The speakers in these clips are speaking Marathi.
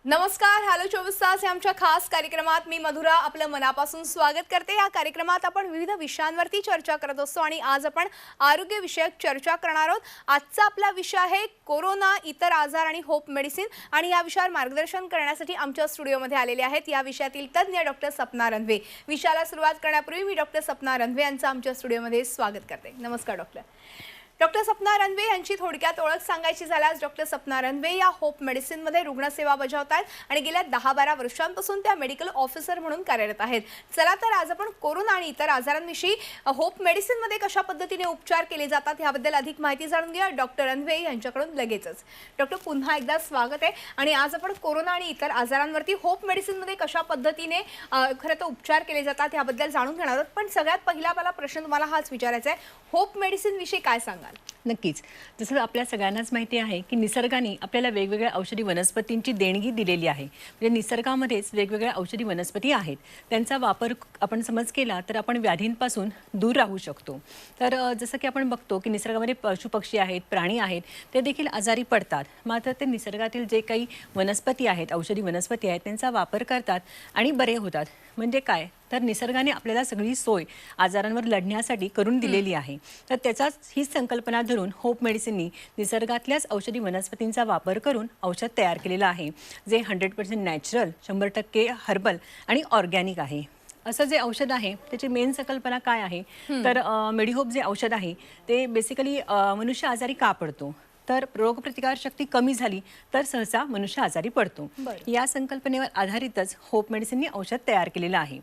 नमस्कार. हॅलो 24 तास या आमच्या खास कार्यक्रमात मी मधुरा आपलं मनापासून स्वागत करते. या कार्यक्रमात आपण विविध विषयांवरती चर्चा करत असतो आणि आज आपण आरोग्य विषयक चर्चा करणार आहोत. आजचा आपला विषय आहे कोरोना, इतर आजार आणि होप मेडिसिन. आणि या विषयावर मार्गदर्शन करण्यासाठी आमच्या स्टुडिओमध्ये आलेले आहेत या विषयातील तज्ञ डॉक्टर सपना रंधवे. विषयाला सुरुवात करण्यापूर्वी मी डॉक्टर सपना रंधवे यांचं आमच्या स्टुडिओमध्ये स्वागत करते. नमस्कार डॉक्टर. डॉक्टर सपना रंधवे यांची थोडक्यात ओळख सांगायची झाल्यास डॉक्टर सपना रंधवे या होप मेडिसिनमध्ये रुग्णसेवा बजावतात आणि गेल्या 10-12 वर्षांपासून त्या मेडिकल ऑफिसर म्हणून कार्यरत आहेत. चला तर आज आपण कोरोना आणि इतर आजारांविषयी होप मेडिसिनमध्ये कशा पद्धतीने उपचार केले जातात याबद्दल अधिक माहिती जाणून घेऊया डॉक्टर रंधवे यांच्याकडून लगेचच. डॉक्टर पुन्हा एकदा स्वागत आहे. आणि आज आपण कोरोना आणि इतर आजारांवरती होप मेडिसिनमध्ये कशा पद्धतीने खरं तर उपचार केले जातात याबद्दल जाणून घेणार आहोत. पण सगळ्यात पहिला मला प्रश्न तुम्हाला हाच विचारायचा आहे, होप मेडिसिन विषयी काय सांगाल? नक्कीच. जसं आपल्या सगळ्यांनाच माहिती आहे की निसर्गाने आपल्याला वेगवेगळ्या औषधी वनस्पतींची देणगी दिलेली आहे. म्हणजे निसर्गामध्येच वेगवेगळ्या औषधी वनस्पती आहेत, त्यांचा वापर आपण समज केला तर आपण व्याधींपासून दूर राहू शकतो. तर जसं की आपण बघतो की निसर्गामध्ये पशुपक्षी आहेत, प्राणी आहेत, ते देखील आजारी पडतात. मात्र ते निसर्गातील जे काही वनस्पती आहेत, औषधी वनस्पती आहेत, त्यांचा वापर करतात आणि बरे होतात. म्हणजे काय तर निसर्गाने आपल्याला सगळी सोय आजारांवर लढण्यासाठी करून दिलेली आहे. तर त्याचाच हीच संकल्पना धरून होप मेडिसिननी निसर्गातल्याच औषधी वनस्पतींचा वापर करून औषध तयार केलेलं आहे, जे 100% नॅचरल, 100% हर्बल आणि ऑर्गॅनिक आहे. असं जे औषध आहे त्याची मेन संकल्पना काय आहे तर मेडिहोप जे औषध आहे ते बेसिकली मनुष्य आजारी का पडतो तर रोगप्रतिकार शक्ती कमी झाली तर सहसा मनुष्य आजारी पडतो. या संकल्पनेवर आधारितच होप मेडिसिननी औषध तयार केलेलं आहे.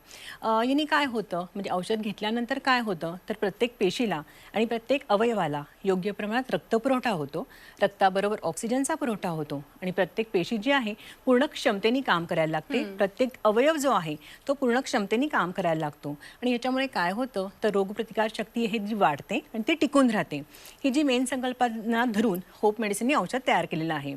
याने काय होतं म्हणजे औषध घेतल्यानंतर काय होतं तर प्रत्येक पेशीला आणि प्रत्येक अवयवाला योग्य प्रमाणात रक्तपुरवठा होतो, रक्ताबरोबर ऑक्सिजनचा पुरवठा होतो आणि प्रत्येक पेशी जी आहे पूर्ण क्षमतेने काम करायला लागते. प्रत्येक अवयव जो आहे तो पूर्ण क्षमतेने काम करायला लागतो आणि याच्यामुळे काय होतं तर रोगप्रतिकार शक्ती हे जी वाढते आणि ती टिकून राहते. ही जी मेन संकल्पना धरून होप मेडिसिननी औषध तयार केलेलं आहे.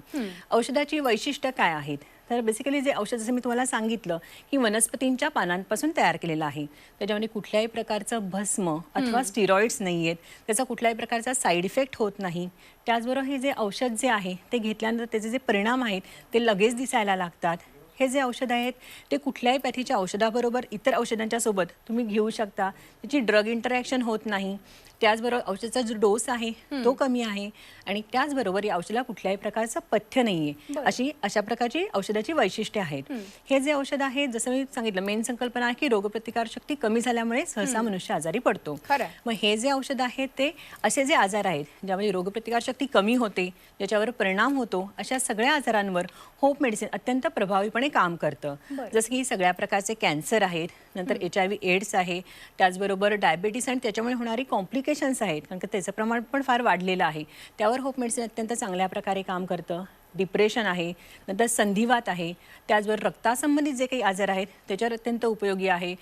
औषधाची वैशिष्ट्य काय आहेत तर बेसिकली जे औषध जसं मी तुम्हाला सांगितलं की वनस्पतींच्या पानांपासून तयार केलेलं आहे. त्याच्यामध्ये कुठल्याही प्रकारचं भस्म अथवा स्टिरॉइड्स नाही आहेत, त्याचा कुठल्याही प्रकारचा साईड इफेक्ट होत नाही. त्याचबरोबर हे जे औषध जे आहे ते घेतल्यानंतर त्याचे जे परिणाम आहेत ते लगेच दिसायला लागतात. हे जे औषध आहेत ते कुठल्याही पॅथीच्या औषधाबरोबर इतर औषधांच्या सोबत तुम्ही घेऊ शकता. त्याची ड्रग इंटरॅक्शन होत नाही. त्याचबरोबर औषधाचा जो डोस आहे तो कमी आहे आणि त्याचबरोबर या औषधाला कुठल्याही प्रकारचं पथ्य नाही आहे. अशा प्रकारची औषधाची वैशिष्ट्ये आहेत. हे जे औषध आहे जसं मी सांगितलं मेन संकल्पना आहे की रोगप्रतिकार शक्ती कमी झाल्यामुळे सहसा मनुष्य आजारी पडतो. मग हे जे औषध आहे ते असे जे आजार आहेत ज्यामध्ये रोगप्रतिकार शक्ती कमी होते, ज्याच्यावर परिणाम होतो, अशा सगळ्या आजारांवर होप मेडिसिन अत्यंत प्रभावीपणे काम करतं. जसं की सगळ्या प्रकारचे कॅन्सर आहेत, नंतर HIV एड्स आहे, त्याचबरोबर डायबिटीस आणि त्याच्यामुळे होणारी कॉम्प्लिकेशन्स आहेत कारण की त्याचं प्रमाण पण फार वाढलेलं आहे. त्यावर होप मेडिसिन अत्यंत चांगल्या प्रकारे काम करतं. डिप्रेशन आहे, नंतर संधिवात आहे, त्याचबरोबर रक्तासंबंधित जे काही आजार आहेत त्याच्यावर अत्यंत उपयोगी आहे.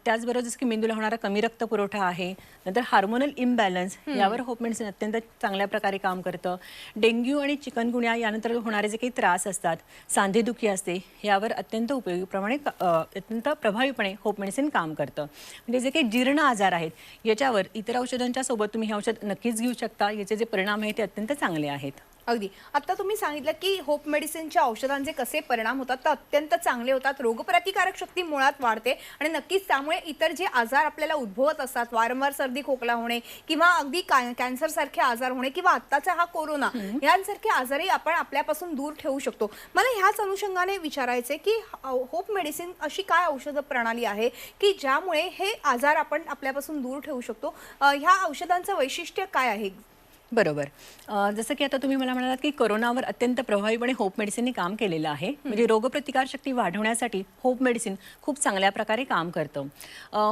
त्याचबरोबर जसं की मेंदूला होणारा कमी रक्तपुरवठा आहे, नंतर हार्मोनल इम्बॅलन्स यावर होप मेडिसिन अत्यंत चांगल्या प्रकारे काम करतं. डेंग्यू आणि चिकनगुन्या यानंतर होणारे जे काही त्रास असतात, सांधेदुखी असते, यावर अत्यंत उपयोगीप्रमाणे अत्यंत प्रभावीपणे होप मेडिसिन काम करतं. म्हणजे जे काही जीर्ण आजार आहेत याच्यावर इतर औषधांच्या सोबत तुम्ही हे औषध नक्कीच घेऊ शकता. याचे जे परिणाम आहेत ते अत्यंत चांगले आहेत. अगदी. आता तुम्ही सांगितलं की होप मेडिसिनच्या औषधांचे कसे परिणाम होतात तर अत्यंत चांगले होतात. रोगप्रतिकारक शक्ती मुळात वाढते आणि नक्कीच त्यामुळे इतर जे आजार आपल्याला उद्भवत असतात, वारंवार सर्दी खोकला होणे किंवा अगदी कॅन्सर सारखे आजार होणे किंवा आत्ताचा हा कोरोना यांसारखे आजारही आपण आपल्यापासून दूर ठेवू शकतो. मला ह्याच अनुषंगाने विचारायचे की होप मेडिसिन अशी काय औषध प्रणाली आहे की ज्यामुळे हे आजार आपण आपल्यापासून दूर ठेवू शकतो? ह्या औषधांचं वैशिष्ट्य काय आहे? बरोबर. जसं की आता तुम्ही मला म्हणालात की कोरोनावर अत्यंत प्रभावीपणे होप मेडिसिनने काम केलेलं आहे. म्हणजे रोगप्रतिकार शक्ती वाढवण्यासाठी होप मेडिसिन खूप चांगल्या प्रकारे काम करतं.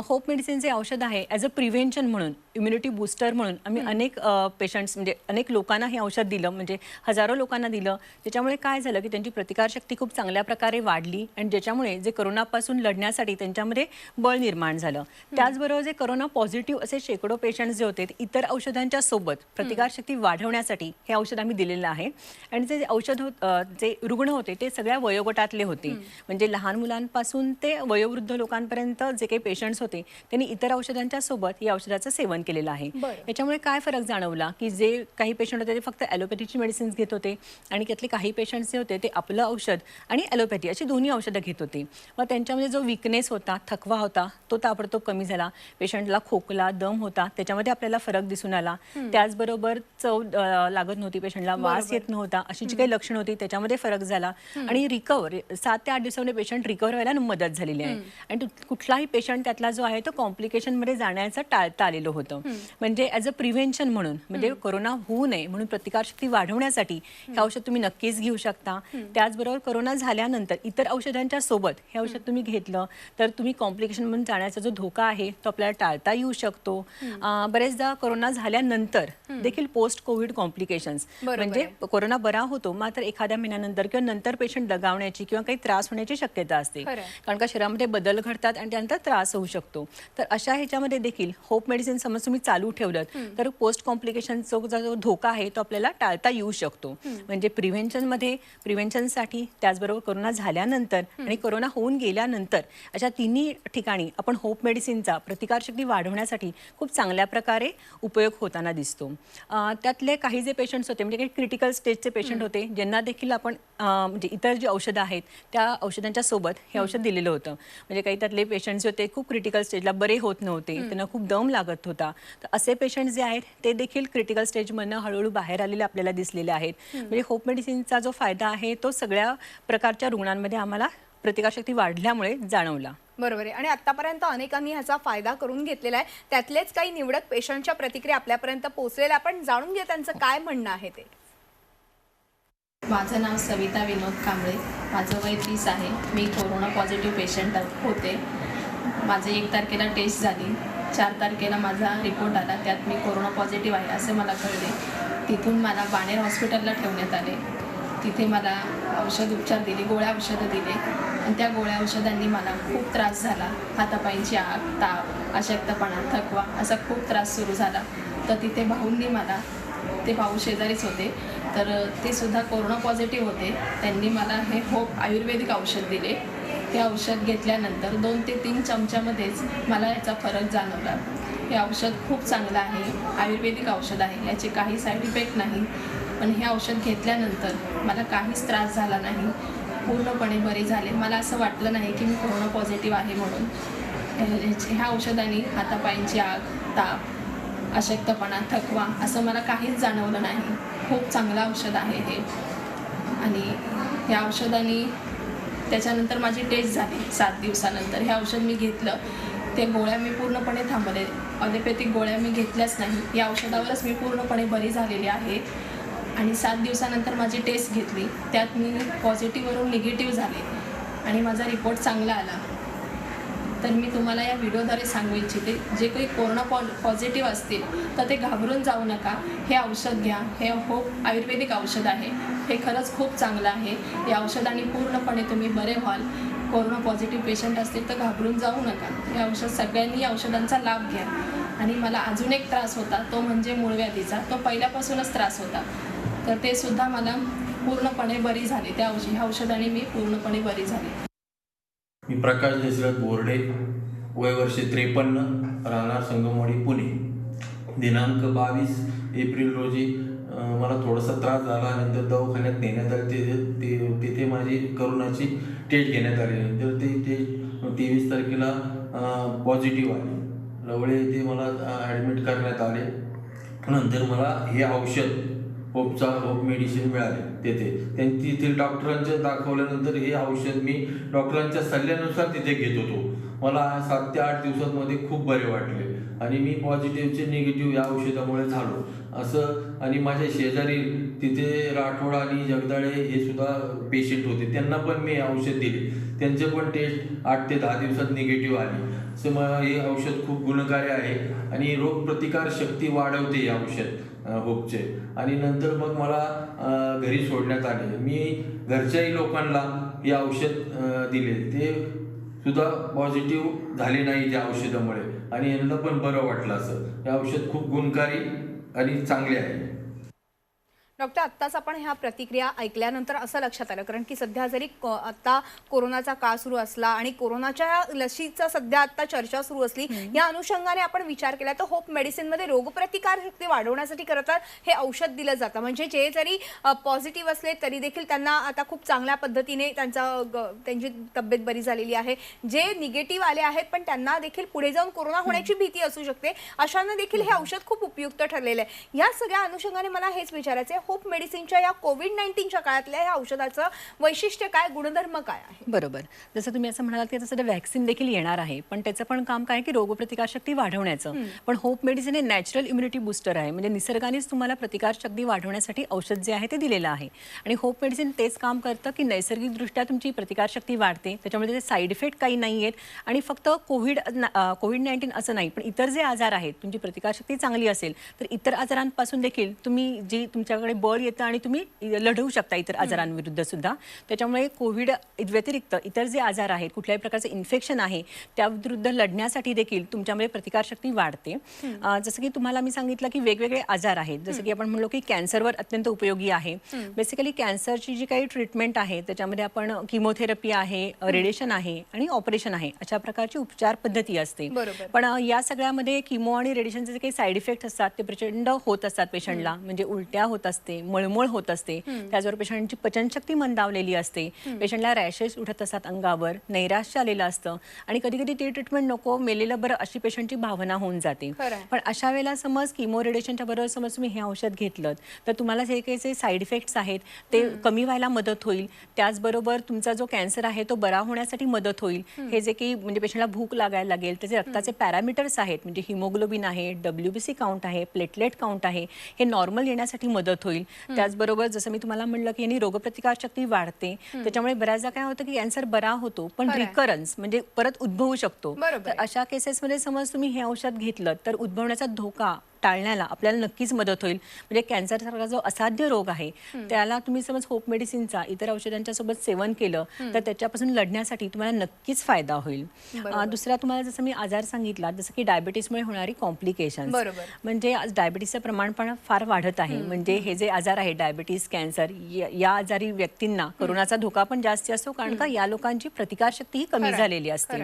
होप मेडिसिन जे औषध आहे ॲज अ प्रिव्हेंशन म्हणून, इम्युनिटी बूस्टर म्हणून आम्ही अनेक पेशंट्स म्हणजे अनेक लोकांना हे औषध दिलं, म्हणजे हजारो लोकांना दिलं. त्याच्यामुळे काय झालं की त्यांची प्रतिकारशक्ती खूप चांगल्या प्रकारे वाढली आणि ज्याच्यामुळे जे कोरोनापासून लढण्यासाठी त्यांच्यामध्ये बळ निर्माण झालं. त्याचबरोबर जे कोरोना पॉझिटिव्ह असे शेकडो पेशंट्स जे होते इतर औषधांच्या सोबत प्रतिकार प्रतिकारशक्ती वाढवण्यासाठी हे औषध आम्ही दिलेलं आहे. आणि जे औषध जे रुग्ण होते ते सगळ्या वयोगटातले होते, म्हणजे लहान मुलांपासून ते वयोवृद्ध लोकांपर्यंत जे काही पेशंट्स होते त्यांनी इतर औषधांच्या सोबत या औषधाचं सेवन केलेलं आहे. याच्यामुळे काय फरक जाणवला की जे काही पेशंट होते ते फक्त ॲलोपॅथीची मेडिसिन्स घेत होते आणि त्यातले काही पेशंट्स जे होते ते आपलं औषध आणि ॲलोपॅथी अशी दोन्ही औषधं घेत होते. मग त्यांच्यामध्ये जो विकनेस होता, थकवा होता, तो ताबडतोब कमी झाला. पेशंटला खोकला, दम होता, त्याच्यामध्ये आपल्याला फरक दिसून आला. त्याचबरोबर चव लागत नव्हती पेशंटला, वास येत नव्हता, अशी जी काही लक्षणं होती त्याच्यामध्ये फरक झाला. आणि रिकवर 7 ते 8 दिवसामध्ये पेशंट रिकवर व्हायला मदत झालेली आहे. आणि कुठलाही पेशंट त्यातला जो आहे तो कॉम्प्लिकेशनमध्ये जाण्याचं टाळता आलेलं होतं. म्हणजे ॲज अ प्रिव्हेन्शन म्हणून, म्हणजे कोरोना होऊ नये म्हणून प्रतिकारशक्ती वाढवण्यासाठी हे औषध तुम्ही नक्कीच घेऊ शकता. त्याचबरोबर कोरोना झाल्यानंतर इतर औषधांच्या सोबत हे औषध तुम्ही घेतलं तर तुम्ही कॉम्प्लिकेशन म्हणून जाण्याचा जो धोका आहे तो आपल्याला टाळता येऊ शकतो. बरेचदा कोरोना झाल्यानंतर देखील पोस्ट कोविड कॉम्प्लिकेशन्स, म्हणजे कोरोना बरा होतो मात्र एखाद्या महिन्यानंतर किंवा नंतर पेशंट दगावण्याची किंवा काही त्रास होण्याची शक्यता असते, कारण का शरीरामध्ये बदल घडतात आणि त्यानंतर त्रास होऊ शकतो. तर अशा ह्याच्यामध्ये देखील होप मेडिसिन समज तुम्ही चालू ठेवलं तर पोस्ट कॉम्प्लिकेशनचा जो धोका आहे तो आपल्याला टाळता येऊ शकतो. म्हणजे प्रिव्हेन्शनसाठी, त्याचबरोबर कोरोना झाल्यानंतर आणि कोरोना होऊन गेल्यानंतर अशा तिन्ही ठिकाणी आपण होप मेडिसिनचा प्रतिकारशक्ती वाढवण्यासाठी खूप चांगल्या प्रकारे उपयोग होताना दिसतो. त्यातले काही जे पेशंट्स होते, म्हणजे काही क्रिटिकल स्टेजचे पेशंट होते, ज्यांना देखील आपण म्हणजे इतर जी औषधं आहेत त्या औषधांच्या सोबत हे औषध दिलेलं होतं. म्हणजे काही त्यातले पेशंट्स होते खूप क्रिटिकल स्टेजला बरे होत नव्हते, त्यांना खूप दम लागत होता. तर असे पेशंट जे आहेत ते देखील क्रिटिकल स्टेजमधनं हळूहळू बाहेर आलेले आपल्याला दिसलेले आहेत. म्हणजे होप मेडिसिनचा जो फायदा आहे तो सगळ्या प्रकारच्या रुग्णांमध्ये आम्हाला प्रतिकारशक्ती वाढल्यामुळे जाणवला. बरोबर आहे. आणि आतापर्यंत अनेकांनी ह्याचा फायदा करून घेतलेला आहे. त्यातलेच काही निवडक पेशंटच्या प्रतिक्रिया आपल्यापर्यंत पोहोचलेल्या, आपण जाणून घ्या त्यांचं काय म्हणणं आहे ते. माझं नाव सविता विनोद कांबळे, माझं वय 30 आहे. मी कोरोना पॉझिटिव्ह पेशंट होते. माझे 1 तारखेला टेस्ट झाली, 4 तारखेला माझा रिपोर्ट आला, त्यात मी कोरोना पॉझिटिव्ह आहे असे मला कळले. तिथून मला बाणेर हॉस्पिटलला ठेवण्यात आले. तिथे मला औषध उपचार दिले, गोळ्या औषधं दिले आणि त्या गोळ्या औषधांनी मला खूप त्रास झाला. हातापायची आग, ताप, अशक्तपणा, थकवा असा खूप त्रास सुरू झाला. तर तिथे भाऊंनी मला, ते भाऊ शेजारीच होते, तर ते सुद्धा कोरोना पॉझिटिव्ह होते, त्यांनी मला हे होप आयुर्वेदिक औषध दिले. हे औषध घेतल्यानंतर 2 ते 3 चमच्यामध्येच मला याचा फरक जाणवला. हे औषध खूप चांगलं आहे, आयुर्वेदिक औषध आहे, याचे काही साईड इफेक्ट नाही. पण हे औषध घेतल्यानंतर मला काहीच त्रास झाला नाही, पूर्णपणे बरे झाले. मला असं वाटलं नाही की मी कोरोना पॉझिटिव्ह आहे म्हणून. ह्या औषधाने हातापायची आग, ताप, अशक्तपणा, थकवा असं मला काहीच जाणवलं नाही. खूप चांगलं औषध आहे हे. आणि ह्या औषधाने त्याच्यानंतर माझी टेस्ट झाली 7 दिवसानंतर. हे औषध मी घेतलं, ते गोळ्या मी पूर्णपणे थांबवले, ॲलोपॅथिक गोळ्या मी घेतल्याच नाही. या औषधावरच मी पूर्णपणे बरी झालेली आहे. आणि 7 दिवसानंतर माझी टेस्ट घेतली, त्यात मी पॉझिटिव्हवरून निगेटिव्ह झाले आणि माझा रिपोर्ट चांगला आला. तर मी तुम्हाला या व्हिडिओद्वारे सांगू इच्छिते, जे काही कोरोना पॉझिटिव्ह असतील तर ते घाबरून जाऊ नका. हे औषध घ्या, हे होप आयुर्वेदिक औषध आहे, हे खरंच खूप चांगलं आहे. या औषधाने पूर्णपणे तुम्ही बरे व्हाल. कोरोना पॉझिटिव्ह पेशंट असतील तर घाबरून जाऊ नका. हे औषध सगळ्यांनी या औषधांचा लाभ घ्या. आणि मला अजून एक त्रास होता, तो म्हणजे मूळव्याधीचा. तो पहिल्यापासूनच त्रास होता, तर ते सुद्धा मला पूर्णपणे बरी झाली. ह्या औषधाने मी पूर्णपणे बरी झाली. मी प्रकाश दशरथ बोर्डे, वय वर्ष 53, राहणार संगमवाडी, पुणे. दिनांक 22 एप्रिल रोजी मला थोडासा त्रास झाला. नंतर दवाखान्यात नेण्यात आले. तिथे माझी करोनाची टेस्ट घेण्यात आली. नंतर ते टेस्ट 23 तारखेला पॉझिटिव्ह आली. लवळे येथे मला ॲडमिट करण्यात आले. नंतर मला हे औषध होप मेडिसिन मिळाले. तेथील डॉक्टरांच्या दाखवल्यानंतर हे औषध मी डॉक्टरांच्या सल्ल्यानुसार तिथे घेत होतो. मला 7 ते 8 दिवसांमध्ये खूप बरे वाटले आणि मी पॉझिटिव्हचे निगेटिव्ह या औषधामुळे झालो असं. आणि माझ्या शेजारी तिथे राठोड आणि जगदाळे हे सुद्धा पेशंट होते, त्यांना पण मी औषध दिले. त्यांचे पण टेस्ट 8 ते 10 दिवसात निगेटिव्ह आली. असं मला हे औषध खूप गुणकारी आहे आणि रोगप्रतिकार शक्ती वाढवते हे औषध होपचे. आणि नंतर मग मला घरी सोडण्यात आले. मी घरच्याही लोकांना हे औषध दिले, ते सुद्धा पॉझिटिव्ह झाले नाही त्या औषधामुळे आणि यांना पण बरं वाटलं. असं हे औषध खूप गुणकारी आणि चांगले आहे. डॉक्टर, आत्ताच आपण ह्या प्रतिक्रिया ऐकल्यानंतर असं लक्षात आलं, कारण की सध्या जरी आता कोरोनाचा काळ सुरू असला आणि कोरोनाच्या लशीचा सध्या आता चर्चा सुरू असली, या अनुषंगाने आपण विचार केला तर होप मेडिसिनमध्ये रोगप्रतिकार शक्ती वाढवण्यासाठी खरं तर हे औषध दिलं जातं. म्हणजे जे जरी पॉझिटिव्ह असले तरी देखील त्यांना आता खूप चांगल्या पद्धतीने त्यांची तब्येत बरी झालेली आहे. जे निगेटिव्ह आले आहेत पण त्यांना देखील पुढे जाऊन कोरोना होण्याची भीती असू शकते, अशांना देखील हे औषध खूप उपयुक्त ठरलेलं आहे. या सगळ्या अनुषंगाने मला हेच विचारायचं आहे, होप मेडिसिनच्या या कोविड-19च्या काळातल्या या औषधाचं वैशिष्ट्य काय, गुणधर्म काय आहे? बरोबर. जसं तुम्ही असं म्हणालात की आता सध्या व्हॅक्सिन देखील येणार आहे, पण त्याचं पण काम काय की रोगप्रतिकारशक्ती वाढवण्याचं. पण होप मेडिसिन हे नॅचरल इम्युनिटी बूस्टर आहे, म्हणजे निसर्गानेच तुम्हाला प्रतिकारशक्ती वाढवण्यासाठी औषध जे आहे ते दिलेलं आहे. आणि होप मेडिसिन तेच काम करतं की नैसर्गिकदृष्ट्या तुमची प्रतिकारशक्ती वाढते, त्याच्यामध्ये त्याचे साईड इफेक्ट काही नाही आहेत. आणि फक्त कोविड-19 असं नाही, पण इतर जे आजार आहेत तुमची प्रतिकारशक्ती चांगली असेल तर इतर आजारांपासून देखील तुम्ही जी तुमच्याकडे बळ येतं आणि तुम्ही लढवू शकता इतर आजारांविरुद्ध सुद्धा. त्याच्यामुळे कोविड व्यतिरिक्त इतर जे आजार आहेत, कुठल्याही प्रकारचं इन्फेक्शन आहे त्याविरुद्ध लढण्यासाठी देखील तुमच्यामध्ये प्रतिकारशक्ती वाढते. जसं की तुम्हाला मी सांगितलं की वेगवेगळे आजार आहेत, जसं की आपण म्हणलो की कॅन्सरवर अत्यंत उपयोगी आहे. बेसिकली कॅन्सरची जी काही ट्रीटमेंट आहे त्याच्यामध्ये आपण किमोथेरपी आहे, रेडिएशन आहे आणि ऑपरेशन आहे, अशा प्रकारची उपचार पद्धती असते. पण या सगळ्यामध्ये किमो आणि रेडिएशनचे जे काही साईड इफेक्ट असतात ते प्रचंड होत असतात पेशंटला. म्हणजे उलट्या होत असते, मळमळ होत असते, त्याचबरोबर पेशंटची पचनशक्ती मंदावलेली असते, पेशंटला रॅशेस उठत असतात अंगावर, नैराश्य आलेलं असतं आणि कधी कधी ती ट्रीटमेंट नको, मेलेलं बरं अशी पेशंटची भावना होऊन जाते. पण अशा वेळेला समज किमो रेडिएशनच्या बरोबर समज तुम्ही हे औषध घेतलं तर तुम्हाला जे काही जे साईड इफेक्ट्स आहेत ते कमी व्हायला मदत होईल. त्याचबरोबर तुमचा जो कॅन्सर आहे तो बरा होण्यासाठी मदत होईल. हे जे काही म्हणजे पेशंटला भूक लागायला लागेल, त्याचे रक्ताचे पॅरामीटर्स आहेत, म्हणजे हिमोग्लोबिन आहे, WBC काउंट आहे, प्लेटलेट काउंट आहे, हे नॉर्मल येण्यासाठी मदत होईल. त्याचबरोबर जसं मी तुम्हाला म्हणलं की यांनी रोगप्रतिकारशक्ती वाढते, त्याच्यामुळे बऱ्याचदा काय होतं की कॅन्सर बरा होतो पण रिकरन्स म्हणजे परत उद्भवू शकतो. तर अशा केसेसमध्ये समज तुम्ही हे औषध घेतलं तर उद्भवण्याचा धोका टाळण्याला आपल्याला नक्कीच मदत होईल. म्हणजे कॅन्सरसारखा जो असाध्य रोग आहे त्याला तुम्ही समज होप मेडिसिनचा इतर औषधांच्या सोबत सेवन केलं तर त्याच्यापासून लढण्यासाठी तुम्हाला नक्कीच फायदा होईल. दुसरा तुम्हाला जसं मी आजार सांगितला, जसं की डायबिटीसमुळे होणारी कॉम्प्लिकेशन्स, म्हणजे आज डायबिटीसचं प्रमाण पण फार वाढत आहे. म्हणजे हे जे आजार आहे डायबिटीस, कॅन्सर, या आजारी व्यक्तींना कोरोनाचा धोका पण जास्त असतो, कारण का या लोकांची प्रतिकारशक्ती ही कमी झालेली असते.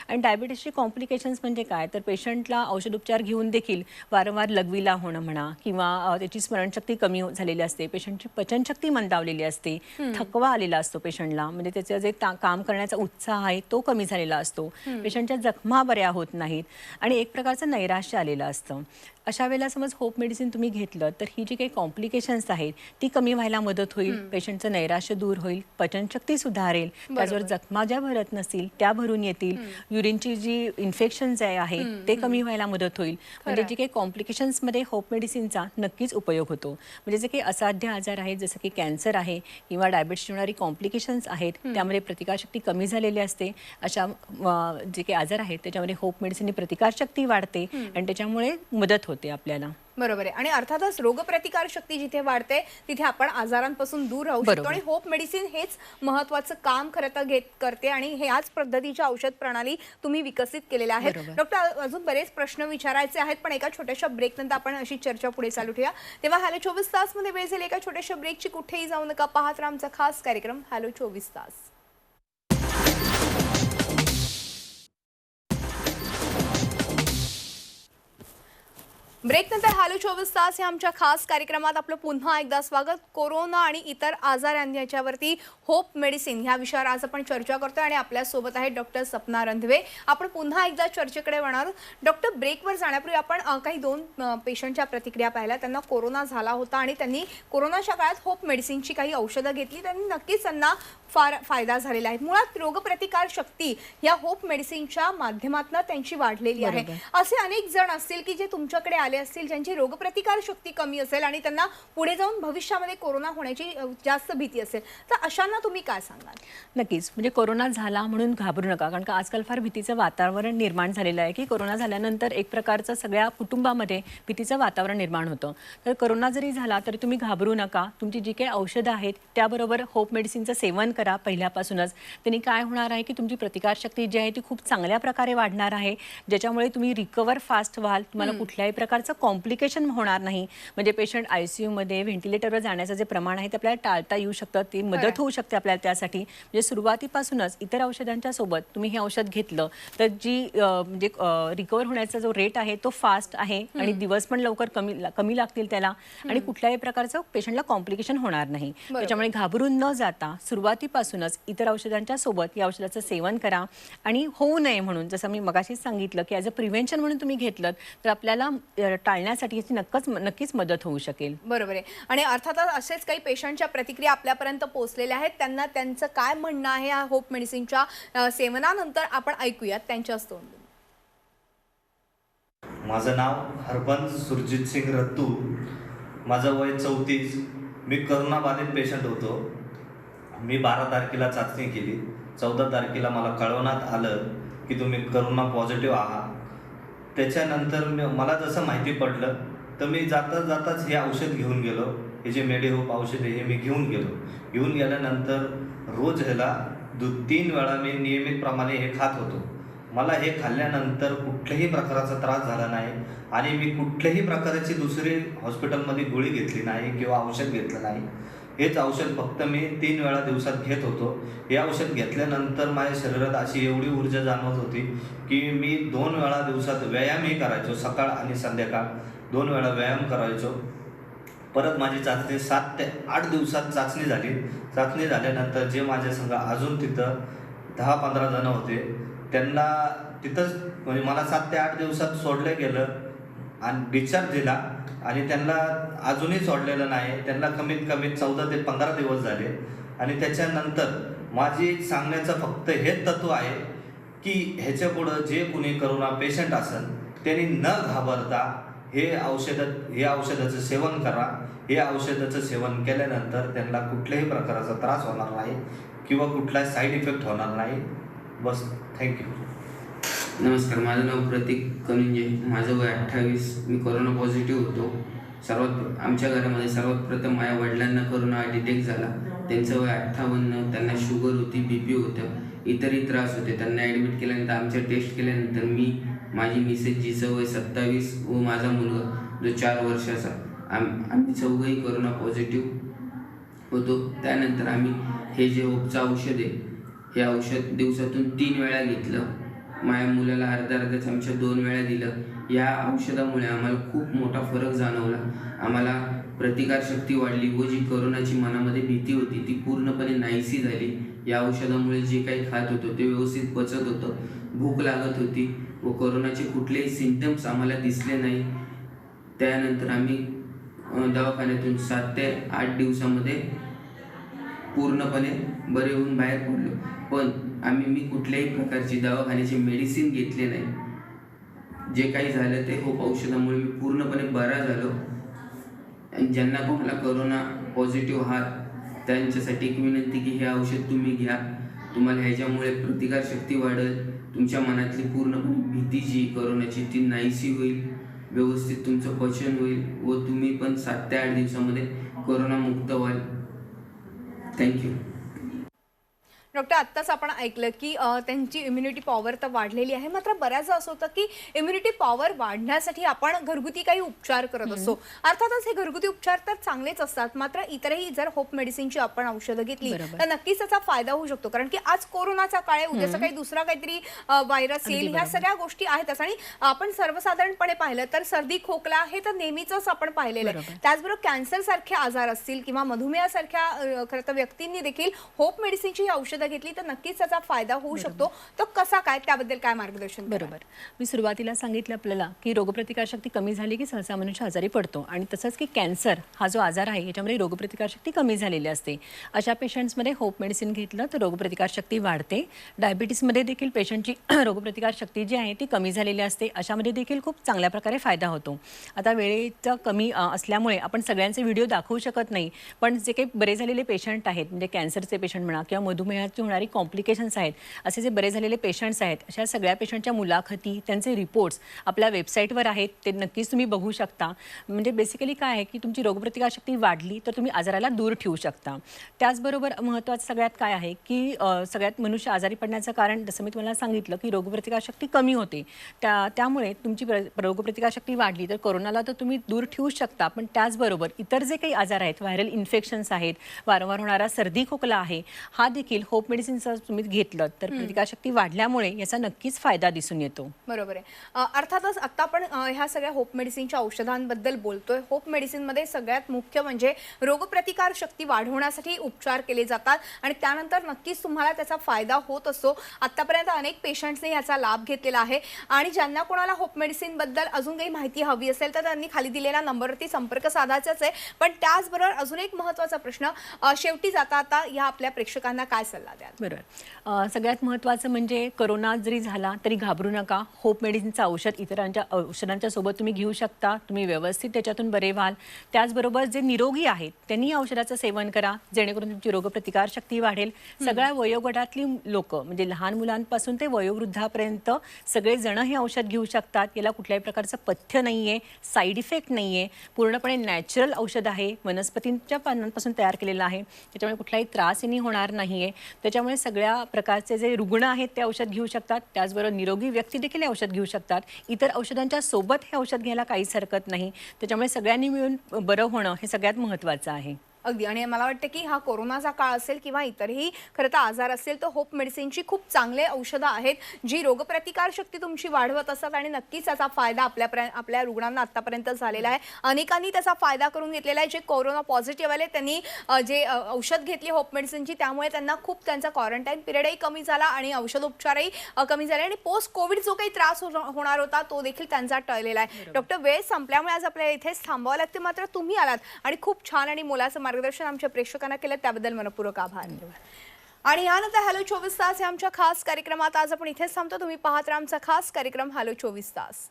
आणि डायबिटीसची कॉम्प्लिकेशन्स म्हणजे काय तर पेशंटला औषधोपचार घेऊन देखील वारंवार लघवीला होणं म्हणा किंवा त्याची स्मरणशक्ती कमी झालेली असते, पेशंटची पचनशक्ती मंदावलेली असते, थकवा आलेला असतो पेशंटला, म्हणजे त्याचं जे काम करण्याचा उत्साह आहे तो कमी झालेला असतो, पेशंटच्या जखमा बऱ्या होत नाहीत आणि एक प्रकारचं नैराश्य आलेलं असतं. अशा वेळेला समज होप मेडिसिन तुम्ही घेतलं तर ही जी काही कॉम्प्लिकेशन्स आहेत ती कमी व्हायला मदत होईल, पेशंटचं नैराश्य दूर होईल, पचनशक्ती सुधारेल, त्याचबरोबर जखमा ज्या भरत नसतील त्या भरून येतील, युरिनची जी इन्फेक्शन्स आहे ते कमी व्हायला मदत होईल. म्हणजे जे काही कॉम्प्लिकेशन्समध्ये होप मेडिसिनचा नक्कीच उपयोग होतो. म्हणजे जे काही असाध्य आजार आहेत जसं की कॅन्सर आहे किंवा डायबिटीसची होणारी कॉम्प्लिकेशन्स आहेत त्यामध्ये प्रतिकारशक्ती कमी झालेली असते, अशा जे काही आजार आहेत त्याच्यामध्ये होप मेडिसिनने प्रतिकारशक्ती वाढते आणि त्याच्यामुळे मदत होते आपल्याला. बरोबर आहे. आणि अर्थातच रोगप्रतिकार शक्ती जिथे वाढते तिथे आपण आजारांपासून दूर राहू शकतो आणि होप मेडिसिन हेच महत्त्वाचं काम खरं तर करते आणि ह्याच पद्धतीच्या औषध प्रणाली तुम्ही विकसित केलेल्या आहेत. डॉक्टर, अजून बरेच प्रश्न विचारायचे आहेत पण एका छोट्याशा ब्रेक नंतर आपण अशी चर्चा पुढे चालू ठेवूया. तेव्हा हॅलो 24 तास मध्ये वेळ झाली एका छोट्याशा ब्रेकची, कुठेही जाऊ नका, पाहत राहा आमचा खास कार्यक्रम हॅलो 24 तास. ब्रेक नंतर हॅलो 24 तास या आमच्या खास कार्यक्रमात आपलं पुन्हा एकदा स्वागत. कोरोना आणि इतर आजार याच्यावरती होप मेडिसिन ह्या विषयावर आज आपण चर्चा करतोय आणि आपल्यासोबत आहे डॉक्टर सपना रंधवे. आपण पुन्हा एकदा चर्चेकडे वळणार. डॉक्टर, ब्रेकवर जाण्यापूर्वी आपण काही 2 पेशंटच्या प्रतिक्रिया पाहिल्या. त्यांना कोरोना झाला होता आणि त्यांनी कोरोनाच्या काळात होप मेडिसिनची काही औषधं घेतली, त्यांनी नक्कीच त्यांना फार फायदा झालेला आहे. मुळात रोगप्रतिकार शक्ती या होप मेडिसिनच्या माध्यमातून त्यांची वाढलेली आहे. असे अनेक जण असतील की जे तुमच्याकडे आले असतील ज्यांची रोगप्रतिकार शक्ती कमी असेल आणि त्यांना पुढे जाऊन भविष्यामध्ये कोरोना होण्याची जास्त भीती असेल, तर अशांना तुम्ही काय सांगाल? नक्कीच, म्हणजे कोरोना झाला म्हणून घाबरू नका, कारण का आजकाल फार भीतीचं वातावरण निर्माण झालेलं आहे की कोरोना झाल्यानंतर एक प्रकारचं सगळ्या कुटुंबामध्ये भीतीचं वातावरण निर्माण होतं. तर कोरोना जरी झाला तरी तुम्ही घाबरू नका. तुमची जी काही औषधं आहेत त्याबरोबर होप मेडिसिनचं सेवन करा पहिल्यापासूनच. त्यांनी काय होणार आहे की तुमची प्रतिकारशक्ती जी आहे ती खूप चांगल्या प्रकारे वाढणार आहे, ज्याच्यामुळे तुम्ही रिकवर फास्ट व्हाल, तुम्हाला कुठल्याही प्रकार प्रकारचं कॉम्प्लिकेशन होणार नाही. म्हणजे पेशंट ICUमध्ये व्हेंटिलेटरवर जाण्याचं जे प्रमाण आहे ते आपल्याला टाळता येऊ शकतं, ती मदत होऊ शकते आपल्याला त्यासाठी. म्हणजे सुरुवातीपासूनच इतर औषधांच्या सोबत तुम्ही हे औषध घेतलं तर जी म्हणजे रिकवर होण्याचा जो रेट आहे तो फास्ट आहे आणि दिवस पण लवकर कमी लागतील त्याला आणि कुठल्याही प्रकारचं पेशंटला कॉम्प्लिकेशन होणार नाही. त्याच्यामुळे घाबरून न जाता सुरुवातीपासूनच इतर औषधांच्या सोबत या औषधाचं सेवन करा आणि होऊ नये म्हणून जसं मी मगाशीच सांगितलं की ॲज अ प्रिव्हेंशन म्हणून तुम्ही घेतलं तर आपल्याला टाळण्यासाठी याची नक्कीच मदत होऊ शकेल. बरोबर आहे. आणि अर्थातच असेच काही पेशंटच्या प्रतिक्रिया आपल्यापर्यंत पोहोचलेल्या आहेत, त्यांना त्यांचं काय म्हणणं आहे या होप मेडिसिनच्या सेवनानंतर आपण ऐकूयात त्यांच्याच तोंडून. माझं नाव हरबंस सुरजित सिंग रत्तू, माझं वय 34. मी करोनाबाधित पेशंट होतो. मी 12 तारखेला चाचणी केली. 14 तारखेला मला कळवण्यात आलं की तुम्ही करोना पॉझिटिव्ह आहात. त्याच्यानंतर मला जसं माहिती पडलं तर मी जाताच हे औषध घेऊन गेलो. हे जे मेडिहोप औषध आहे हे मी घेऊन गेल्यानंतर रोज ह्याला 3 वेळा मी नियमितप्रमाणे हे खात होतो. मला हे खाल्ल्यानंतर कुठल्याही प्रकारचा त्रास झाला नाही आणि मी कुठल्याही प्रकारची दुसरी हॉस्पिटलमध्ये गोळी घेतली नाही किंवा औषध घेतलं नाही. हेच औषध फक्त मी 3 वेळा दिवसात घेत होतो. हे औषध घेतल्यानंतर माझ्या शरीरात अशी एवढी ऊर्जा जाणवत होती की मी 2 वेळा दिवसात व्यायामही करायचो. सकाळ आणि संध्याकाळ 2 वेळा व्यायाम करायचो. परत माझी चाचणी 7 ते 8 दिवसात चाचणी झाली. चाचणी झाल्यानंतर जे माझ्या संग अजून तिथं 10-15 जण होते त्यांना तिथंच म्हणजे मला 7 ते 8 दिवसात सोडलं गेलं आणि डिस्चार्ज दिला आणि त्यांना अजूनही सोडलेलं नाही. त्यांना कमीत कमी 14 ते 15 दिवस झाले. आणि त्याच्यानंतर माझी सांगण्याचं फक्त हेच तत्व आहे की ह्याच्यापुढं जे कुणी करोना पेशंट असेल त्यांनी न घाबरता हे औषधाचं सेवन करा. हे औषधाचं सेवन केल्यानंतर त्यांना कुठल्याही प्रकारचा त्रास होणार नाही किंवा कुठलाही साईड इफेक्ट होणार नाही. बस, थँक्यू. नमस्कार, माझं नाव प्रतीक कनिंजे, माझं वय 28. मी कोरोना पॉझिटिव्ह होतो. आमच्या घरामध्ये सर्वात प्रथम माझ्या वडिलांना कोरोना डिटेक्ट झाला. त्यांचं वय 58. त्यांना शुगर होती, BP होतं, इतरही त्रास होते. त्यांना ॲडमिट केल्यानंतर आमच्या टेस्ट केल्यानंतर मी, माझी मिसेस जिचं वय 27 व माझा मुलगा जो 4 वर्षाचा, आम्ही चौघंही कोरोना पॉझिटिव्ह होतो. त्यानंतर आम्ही हे जे होपचं औषध आहे हे औषध दिवसातून 3 वेळा घेतलं. माझ्या मुलाला अर्धा चमचा 2 वेळा दिलं. या औषधामुळे आम्हाला खूप मोठा फरक जाणवला. आम्हाला प्रतिकारशक्ती वाढली व जी कोरोनाची मनामध्ये भीती होती ती पूर्णपणे नाहीशी झाली. या औषधामुळे जे काही खात होतो ते व्यवस्थित पचत होतं, भूक लागत होती व कोरोनाचे कुठलेही सिम्पटम्स आम्हाला दिसले नाही. त्यानंतर आम्ही दवाखान्यातून 7 ते 8 दिवसामध्ये पूर्णपणे बरे होऊन बाहेर पडलो. पण मी कुठल्याही प्रकारची दवाखान्याची मेडिसिन घेतले नाही. जे काही झालं ते होप औषधामुळे मी पूर्णपणे बरा झालो. आणि ज्यांना कोणाला कोरोना पॉझिटिव्ह आहात त्यांच्यासाठी एक विनंती की हे औषध तुम्ही घ्या. तुम्हाला ह्याच्यामुळे प्रतिकारशक्ती वाढेल. तुमच्या मनातली पूर्णपणे भीती जी कोरोनाची ती नाहीशी होईल. व्यवस्थित तुमचं पचन होईल व तुम्ही पण 7 ते 8 दिवसामध्ये कोरोनामुक्त व्हाल. थँक्यू. डॉक्टर, आत्ताच आपण ऐकलं की त्यांची इम्युनिटी पॉवर तर वाढलेली आहे, मात्र बऱ्याचदा असं होतं की इम्युनिटी पॉवर वाढण्यासाठी आपण घरगुती काही उपचार करत असतो. अर्थातच हे घरगुती उपचार तर चांगलेच असतात, मात्र इतरही जर होप मेडिसिनची आपण औषधं घेतली तर नक्कीच त्याचा फायदा होऊ शकतो. कारण की आज कोरोनाचा काळ आहे, उद्या सकाळी दुसरा काहीतरी व्हायरस येईल, ह्या सगळ्या गोष्टी आहेतच. आणि आपण सर्वसाधारणपणे पाहिलं तर सर्दी खोकला हे तर नेहमीच आपण पाहिलेलं आहे. त्याचबरोबर कॅन्सर सारखे आजार असतील किंवा मधुमेहासारख्या खरं तर व्यक्तींनी देखील होप मेडिसिनची औषधं घेतली तर नक्कीच त्याचा फायदा होऊ शकतो. तो कसा काय, त्याबद्दल काय मार्गदर्शन? बरोबर, मी सुरुवातीला सांगितलं आपल्याला की रोगप्रतिकारशक्ती कमी झाली की सहसा मनुष्य आजारी पडतो. आणि तसंच की कॅन्सर हा जो आजार आहे याच्यामध्ये रोगप्रतिकारशक्ती कमी झालेली असते. अशा पेशंट्समध्ये होप मेडिसिन घेतलं तर रोगप्रतिकारशक्ती वाढते. डायबिटीसमध्ये देखील पेशंटची रोगप्रतिकारशक्ती जी आहे ती कमी झालेली असते. अशामध्ये देखील खूप चांगल्या प्रकारे फायदा होतो. आता वेळेचा कमी असल्यामुळे आपण सगळ्यांचे व्हिडिओ दाखवू शकत नाही, पण जे काही बरे झालेले पेशंट आहेत म्हणजे कॅन्सरचे पेशंट म्हणा किंवा मधुमेहाचे जी होणारी कॉम्प्लिकेशन्स आहेत, असे जे बरे झालेले पेशंट्स आहेत, अशा सगळ्या पेशंटच्या मुलाखती, त्यांचे रिपोर्ट्स आपल्या वेबसाईटवर आहेत, ते नक्कीच तुम्ही बघू शकता. म्हणजे बेसिकली काय आहे की तुमची रोगप्रतिकारशक्ती वाढली तर तुम्ही आजाराला दूर ठेवू शकता. त्याचबरोबर महत्त्वाचं सगळ्यात काय आहे की सगळ्यात मनुष्य आजारी पडण्याचं कारण जसं मी तुम्हाला सांगितलं की रोगप्रतिकारशक्ती कमी होते. त्यामुळे तुमची रोगप्रतिकारशक्ती वाढली तर कोरोनाला तर तुम्ही दूर ठेवू शकता, पण त्याचबरोबर इतर जे काही आजार आहेत, व्हायरल इन्फेक्शन्स आहेत, वारंवार होणारा सर्दी खोकला आहे, हा देखील होप मेडिसिनचं तुम्ही घेतलं तर प्रतिकारशक्ती वाढल्यामुळे याचा नक्कीच फायदा दिसून येतो. बरोबर आहे. अर्थातच आता आपण ह्या सगळ्या होप मेडिसिनच्या औषधांबद्दल बोलतोय. होप मेडिसिनमध्ये सगळ्यात मुख्य म्हणजे रोगप्रतिकार शक्ती वाढवण्यासाठी उपचार केले जातात आणि त्यानंतर नक्कीच तुम्हाला त्याचा फायदा होत असतो. आतापर्यंत अनेक पेशंट्सने याचा लाभ घेतलेला आहे आणि ज्यांना कोणाला होप मेडिसिनबद्दल अजून काही माहिती हवी असेल तर त्यांनी खाली दिलेल्या नंबरवरती संपर्क साधायचाच आहे. पण त्याचबरोबर अजून एक महत्त्वाचा प्रश्न, शेवटी जाता आता या आपल्या प्रेक्षकांना काय सल्ला द्याल? बरोबर. सगळ्यात महत्त्वाचं म्हणजे कोरोना जरी झाला तरी घाबरू नका. होप मेडिसिनचं औषध इतरांच्या औषधांच्या सोबत तुम्ही घेऊ शकता. तुम्ही व्यवस्थित त्याच्यातून बरे व्हाल. त्याचबरोबर जे निरोगी आहेत त्यांनी औषधाचं सेवन करा, जेणेकरून तुमची रोगप्रतिकार शक्ती वाढेल. सगळ्या वयोगटातली लोक म्हणजे लहान मुलांपासून ते वयोवृद्धापर्यंत सगळेजण हे औषध घेऊ शकतात. याला कुठल्याही प्रकारचं पथ्य नाही आहे, साईड इफेक्ट नाही आहे, पूर्णपणे नॅचरल औषध आहे, वनस्पतींच्या पानांपासून तयार केलेलं आहे. त्याच्यामुळे कुठलाही त्रास यांनी होणार नाही आहे. त्याच्यामुळे सगळ्या प्रकारचे जे रुग्ण आहेत ते औषध घेऊ शकतात. त्याचबरोबर निरोगी व्यक्ती देखील हे औषध घेऊ शकतात. इतर औषधांच्या सोबत हे औषध घ्यायला काहीच हरकत नाही. त्याच्यामुळे सगळ्यांनी मिळून बरं होणं हे सगळ्यात महत्त्वाचं आहे. अगदी. आणि मला वाटतं की हा कोरोनाचा काळ असेल किंवा इतरही खरं तर आजार असेल तर होप मेडिसिनची खूप चांगले औषधं आहेत जी रोगप्रतिकार शक्ती तुमची वाढवत असतात आणि नक्कीच त्याचा फायदा आपल्या रुग्णांना आतापर्यंत झालेला आहे. अनेकांनी त्याचा फायदा करून घेतलेला आहे. जे कोरोना पॉझिटिव्ह आले त्यांनी जे औषध घेतली होप मेडिसिनची त्यामुळे त्यांना खूप त्यांचा क्वारंटाईन पिरियडही कमी झाला आणि औषधोपचारही कमी झाले आणि पोस्ट कोविड जो काही त्रास होणार होता तो देखील त्यांचा टळलेला आहे. डॉक्टर, वेळ संपल्यामुळे आज आपल्याला इथेच थांबावं लागते, मात्र तुम्ही आलात आणि खूप छान आणि मोलाचं मार्गदर्शन आमच्या प्रेक्षकांना केलं, त्याबद्दल मनपूर्वक आभार. आणि यानंतर हॅलो 24 तास या आमच्या खास कार्यक्रमात आज आपण इथेच थांबतो. तुम्ही पाहत राहा आमचा खास कार्यक्रम हॅलो 24 तास.